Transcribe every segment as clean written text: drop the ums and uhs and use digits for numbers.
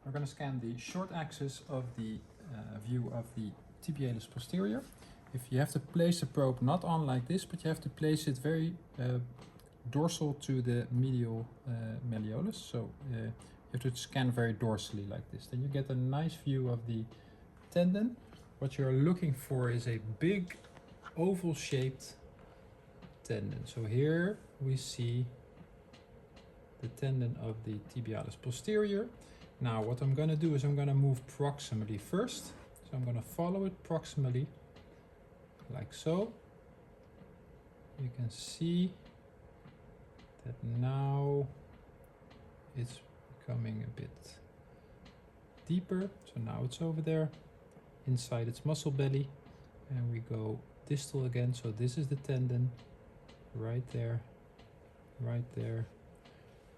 We're going to scan the short axis of the view of the tibialis posterior. If you have to place the probe not on like this, but you have to place it very dorsal to the medial malleolus. So you have to scan very dorsally like this. Then you get a nice view of the tendon. What you're looking for is a big oval shaped tendon. So here we see the tendon of the tibialis posterior. Now what I'm going to do is I'm going to move proximally first. So I'm going to follow it proximally like so. You can see that now it's becoming a bit deeper. So now it's over there inside its muscle belly, and we go distal again. So this is the tendon right there, right there,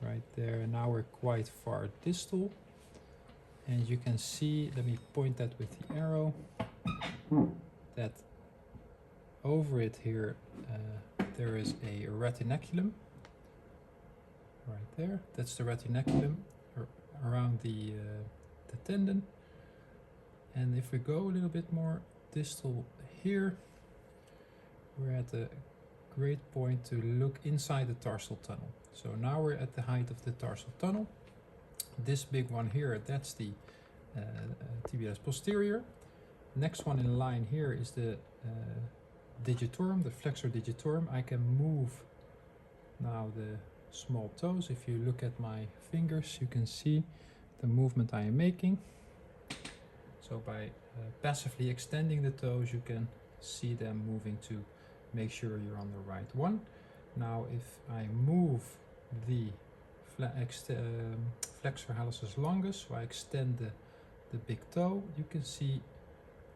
right there. And now we're quite far distal. And you can see, let me point that with the arrow, that over it here there is a retinaculum right there. That's the retinaculum around the tendon. And if we go a little bit more distal here, we're at a great point to look inside the tarsal tunnel. So now we're at the height of the tarsal tunnel. This big one here, that's the tibialis posterior. Next one in line here is the digitorum, the flexor digitorum. I can move now the small toes. If you look at my fingers, you can see the movement I am making. So by passively extending the toes, you can see them moving to make sure you're on the right one. Now if I move the flexor hallucis longus, so I extend the big toe, you can see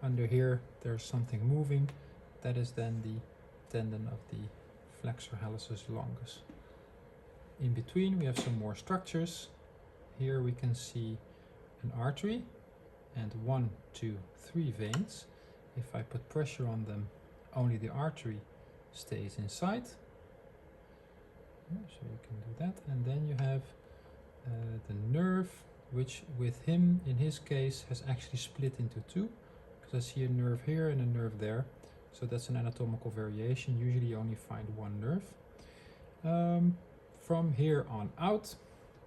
under here there's something moving. That is then the tendon of the flexor hallucis longus. In between we have some more structures. Here we can see an artery and 1, 2, 3 veins. If I put pressure on them, only the artery stays inside. So you can do that. And then you have the nerve, which with him, in his case, has actually split into two, because I see a nerve here and a nerve there. So that's an anatomical variation. Usually you only find one nerve. From here on out,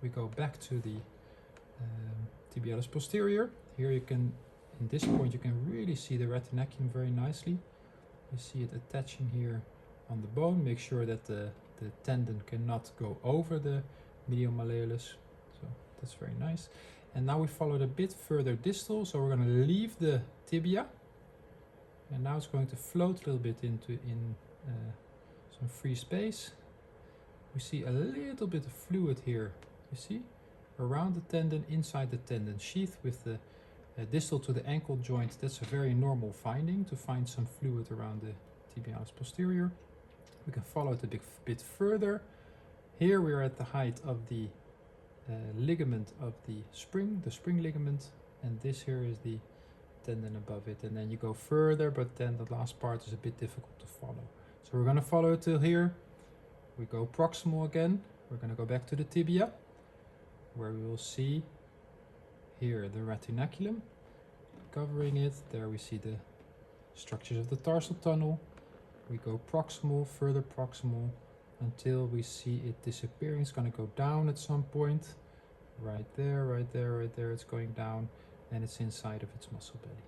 we go back to the tibialis posterior. Here you can, in this point, you can really see the retinaculum very nicely. You see it attaching here on the bone. Make sure that the tendon cannot go over the medial malleolus. So that's very nice. And now we follow it a bit further distal. So we're going to leave the tibia. And now it's going to float a little bit into some free space. We see a little bit of fluid here, you see, around the tendon, inside the tendon sheath with the distal to the ankle joint. That's a very normal finding, to find some fluid around the tibialis posterior. We can follow it a bit further. Here we are at the height of the ligament of the spring ligament, and this here is the tendon above it. And then you go further, but then the last part is a bit difficult to follow. So we're going to follow it till here. We go proximal again. We're going to go back to the tibia, where we will see here the retinaculum covering it. There we see the structures of the tarsal tunnel. We go proximal, further proximal, until we see it disappearing. It's going to go down at some point. Right there, right there, right there. It's going down, and it's inside of its muscle belly.